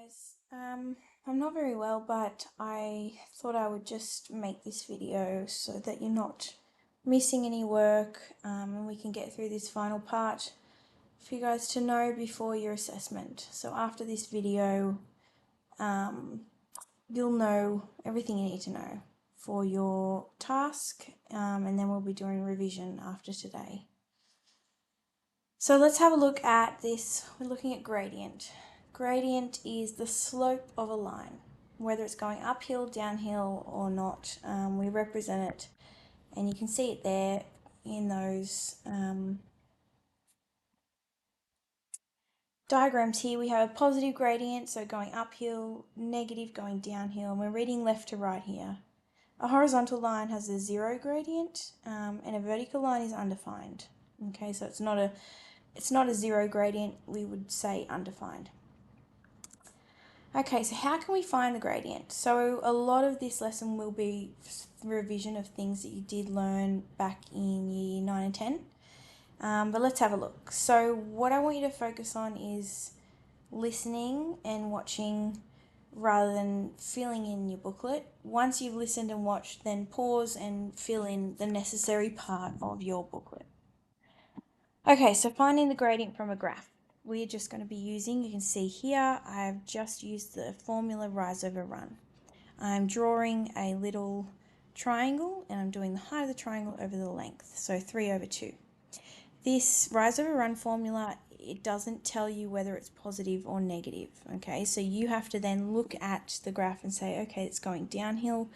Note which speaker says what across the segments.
Speaker 1: guys. I'm not very well, but I thought I would just make this video so that you're not missing any work, and we can get through this final part for you guys to know before your assessment. So after this video, you'll know everything you need to know for your task, and then we'll be doing revision after today. So let's have a look at this. We're looking at gradient. Gradient is the slope of a line, whether it's going uphill, downhill, or not. We represent it, and you can see it there in those diagrams here. We have a positive gradient, so going uphill, negative going downhill, and we're reading left to right here. A horizontal line has a zero gradient, and a vertical line is undefined. Okay, so it's not a zero gradient, we would say undefined. Okay, so how can we find the gradient? So a lot of this lesson will be revision of things that you did learn back in year 9 and 10. But let's have a look. So what I want you to focus on is listening and watching rather than filling in your booklet. Once you've listened and watched, then pause and fill in the necessary part of your booklet. Okay, so finding the gradient from a graph. We're just going to be using, you can see here, I've just used the formula rise over run. I'm drawing a little triangle and I'm doing the height of the triangle over the length, so 3 over 2. This rise over run formula, it doesn't tell you whether it's positive or negative, okay? So you have to then look at the graph and say, okay, it's going downhill.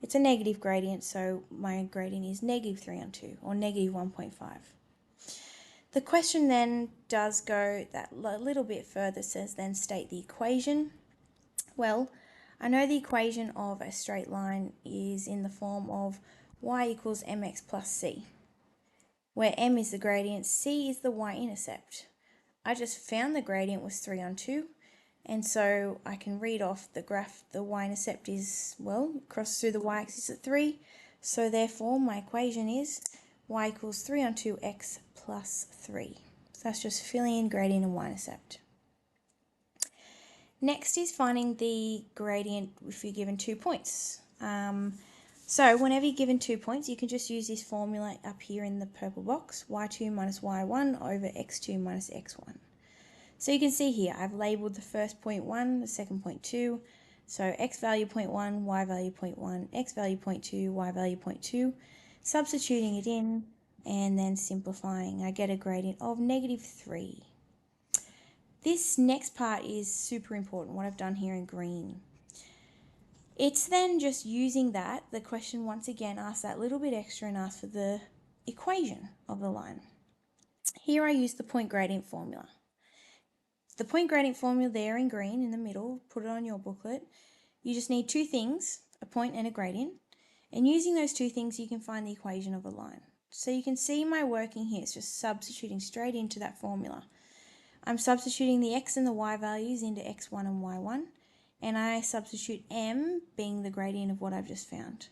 Speaker 1: It's a negative gradient, so my gradient is negative 3 on 2 or negative 1.5. The question then does go that little bit further, says then state the equation. Well, I know the equation of a straight line is in the form of y equals mx plus c, where m is the gradient, c is the y-intercept. I just found the gradient was 3 on 2, and so I can read off the graph, the y-intercept is, well, crosses through the y-axis at 3, so therefore my equation is y equals 3 on 2x plus 3. So that's just filling in gradient and y-intercept. Next is finding the gradient if you're given 2 points. So whenever you're given 2 points, you can just use this formula up here in the purple box, y2 minus y1 over x2 minus x1. So you can see here, I've labelled the first point 1, the second point 2. So x value 0.1, y value 0.1, x value 0.2, y value 0.2. Substituting it in and then simplifying, I get a gradient of negative 3. This next part is super important, what I've done here in green. It's then just using that, the question once again asks that little bit extra and asks for the equation of the line. Here I use the point gradient formula. The point gradient formula there in green in the middle, put it on your booklet. You just need 2 things, a point and a gradient. And using those 2 things, you can find the equation of a line. So you can see my working here, it's just substituting straight into that formula. I'm substituting the x and the y values into x1 and y1, and I substitute m being the gradient of what I've just found.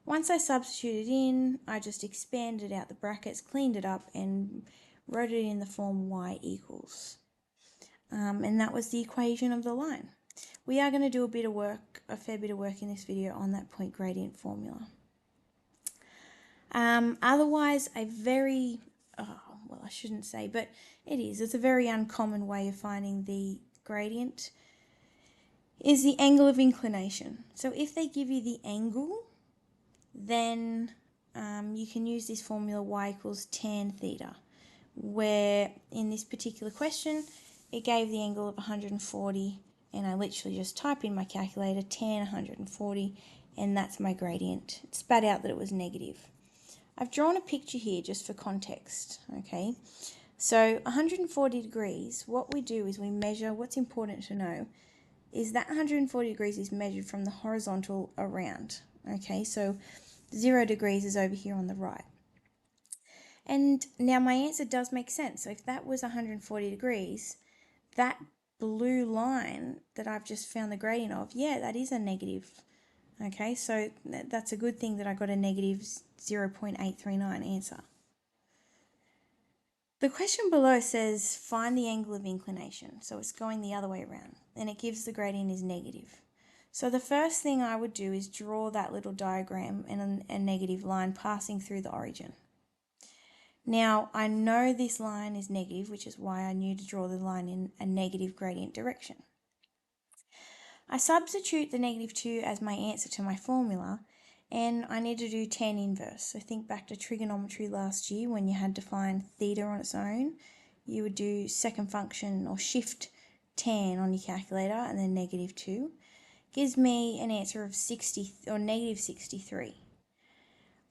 Speaker 1: Once I substitute it in, I just expanded out the brackets, cleaned it up, and wrote it in the form y equals. And that was the equation of the line. We are going to do a fair bit of work in this video on that point gradient formula. Otherwise, well, I shouldn't say, but it's a very uncommon way of finding the gradient, is the angle of inclination. So if they give you the angle, then you can use this formula y equals tan theta, where in this particular question, it gave the angle of 140, and I literally just type in my calculator, tan 140, and that's my gradient. It spat out that it was negative. I've drawn a picture here just for context, okay? So 140 degrees, what we do is we measure, what's important to know, is that 140 degrees is measured from the horizontal around, okay? So 0 degrees is over here on the right. And now my answer does make sense. So if that was 140 degrees, that blue line that I've just found the gradient of, yeah, that is a negative. Okay, so that's a good thing that I got a negative 0.839 answer. The question below says find the angle of inclination, so it's going the other way around, and it gives the gradient is negative. So the first thing I would do is draw that little diagram and a negative line passing through the origin. Now I know this line is negative, which is why I knew to draw the line in a negative gradient direction. I substitute the negative 2 as my answer to my formula, and I need to do tan inverse. So think back to trigonometry last year when you had to find theta on its own. You would do second function or shift tan on your calculator and then negative 2. Gives me an answer of 60 or negative 63.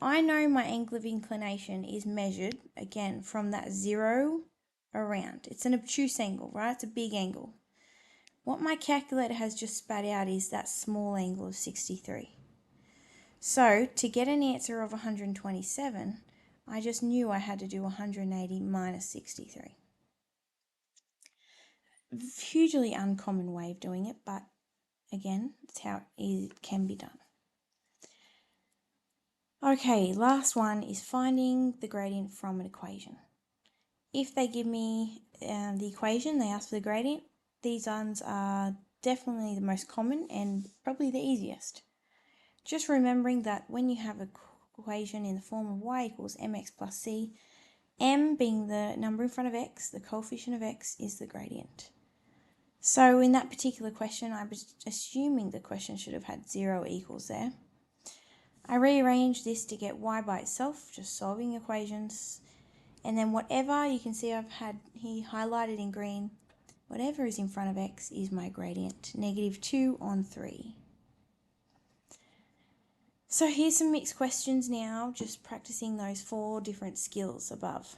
Speaker 1: I know my angle of inclination is measured, again, from that 0 around. It's an obtuse angle, right? It's a big angle. What my calculator has just spat out is that small angle of 63. So to get an answer of 127, I just knew I had to do 180 minus 63. Hugely uncommon way of doing it, but again, it's how it can be done. Okay, last one is finding the gradient from an equation. If they give me the equation, they ask for the gradient, these ones are definitely the most common and probably the easiest. Just remembering that when you have an equation in the form of y equals mx plus c, m being the number in front of x, the coefficient of x, is the gradient. So in that particular question, I was assuming the question should have had 0 equals there. I rearranged this to get y by itself, just solving equations. And then whatever, you can see I've had here highlighted in green, whatever is in front of x is my gradient, negative 2 on 3. So here's some mixed questions now, just practicing those 4 different skills above.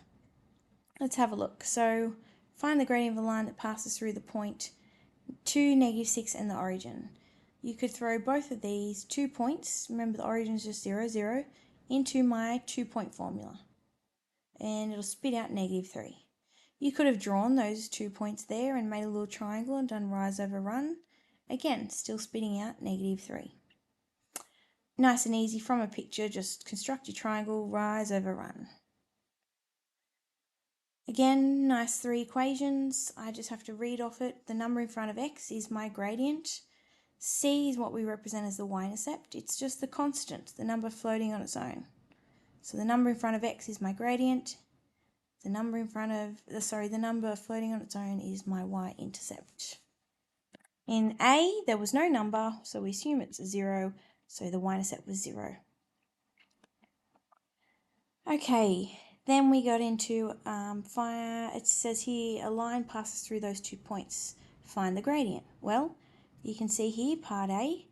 Speaker 1: Let's have a look. So find the gradient of a line that passes through the point 2, negative 6 and the origin. You could throw both of these 2 points, remember the origin is just 0, 0, into my 2-point formula. And it'll spit out negative 3. You could have drawn those 2 points there and made a little triangle and done rise over run. Again, still spitting out negative 3. Nice and easy from a picture, just construct your triangle, rise over run. Again, nice 3 equations. I just have to read off it. The number in front of x is my gradient. C is what we represent as the y-intercept. It's just the constant, the number floating on its own. So the number in front of x is my gradient. The number the number floating on its own is my y-intercept. In A, there was no number, so we assume it's a 0, so the y-intercept was 0. Okay, then we got into it says here a line passes through those 2 points. Find the gradient. Well, you can see here, part A,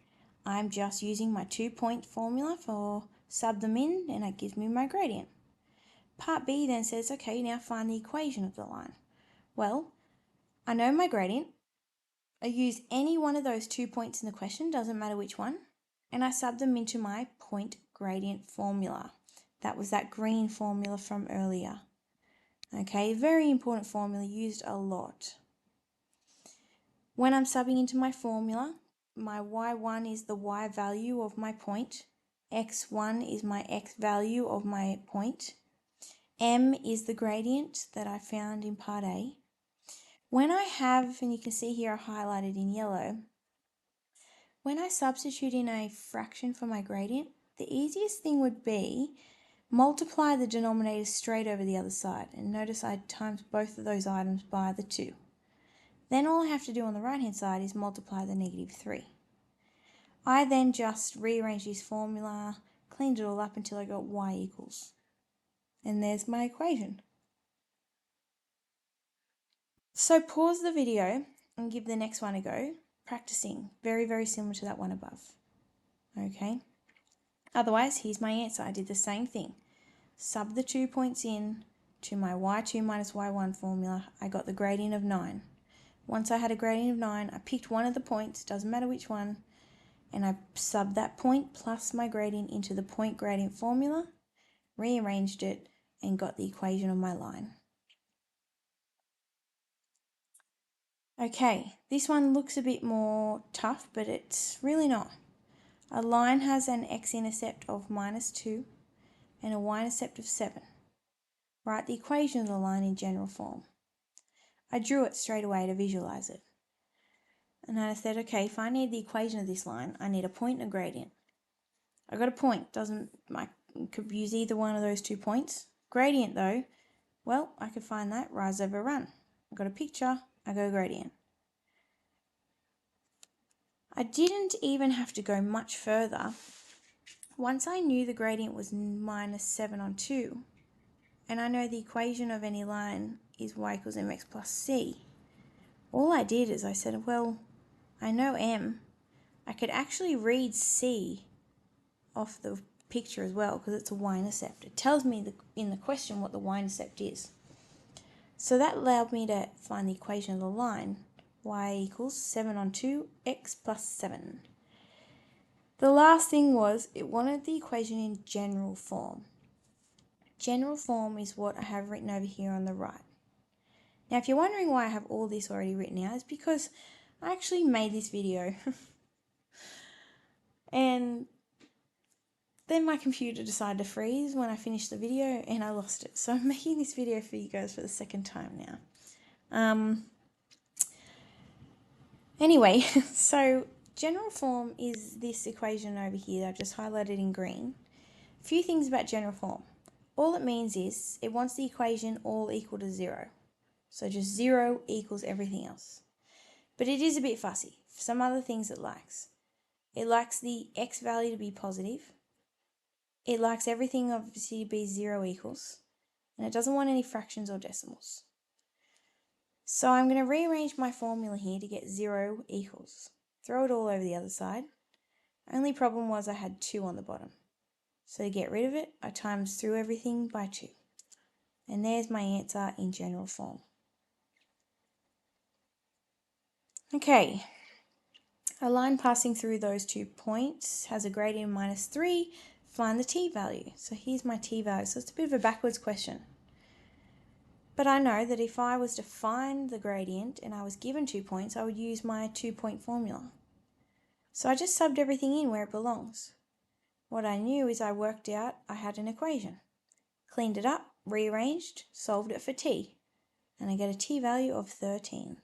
Speaker 1: I'm just using my 2-point formula for sub them in, and it gives me my gradient. Part B then says, okay, now find the equation of the line. Well, I know my gradient. I use any one of those 2 points in the question, doesn't matter which one, and I sub them into my point gradient formula. That was that green formula from earlier. Okay, very important formula, used a lot. When I'm subbing into my formula, my y1 is the y value of my point, x1 is my x value of my point, m is the gradient that I found in part A. When I have, and you can see here I highlighted in yellow, when I substitute in a fraction for my gradient, the easiest thing would be multiply the denominator straight over the other side, and notice I times both of those items by the 2. Then all I have to do on the right hand side is multiply the negative 3. I then just rearrange this formula, cleaned it all up until I got y equals. And there's my equation. So pause the video and give the next one a go, practicing. Very, very similar to that one above. Okay. Otherwise, here's my answer. I did the same thing. Sub the 2 points in to my y2 minus y1 formula. I got the gradient of 9. Once I had a gradient of 9, I picked one of the points, doesn't matter which one, and I subbed that point plus my gradient into the point gradient formula, rearranged it, and got the equation of my line. Okay, this one looks a bit more tough, but it's really not. A line has an x-intercept of -2 and a y-intercept of 7. Write the equation of the line in general form. I drew it straight away to visualize it. And I said, okay, if I need the equation of this line, I need a point and a gradient. I got a point, I could use either one of those 2 points. Gradient though, well, I could find that rise over run. I got a picture, I go gradient. I didn't even have to go much further. Once I knew the gradient was minus 7 on 2, and I know the equation of any line is y equals mx plus c, all I did is I said, well, I know m. I could actually read c off the picture as well because it's a y-intercept. It tells me in the question what the y-intercept is. So that allowed me to find the equation of the line, y equals 7 on 2, x plus 7. The last thing was it wanted the equation in general form. General form is what I have written over here on the right. Now if you're wondering why I have all this already written out, it's because I actually made this video and then my computer decided to freeze when I finished the video and I lost it. So I'm making this video for you guys for the second time now. Anyway, so general form is this equation over here that I've just highlighted in green. A few things about general form. All it means is it wants the equation all equal to 0. So just 0 equals everything else. But it is a bit fussy. For some other things it likes. It likes the x value to be positive. It likes everything obviously to be 0 equals. And it doesn't want any fractions or decimals. So I'm going to rearrange my formula here to get 0 equals. Throw it all over the other side. Only problem was I had 2 on the bottom. So to get rid of it, I times through everything by 2. And there's my answer in general form. Okay, a line passing through those 2 points has a gradient of minus 3. Find the t value. So here's my t value. So it's a bit of a backwards question. But I know that if I was to find the gradient and I was given 2 points, I would use my 2-point formula. So I just subbed everything in where it belongs. What I knew is I worked out I had an equation. Cleaned it up, rearranged, solved it for t. And I get a t value of 13.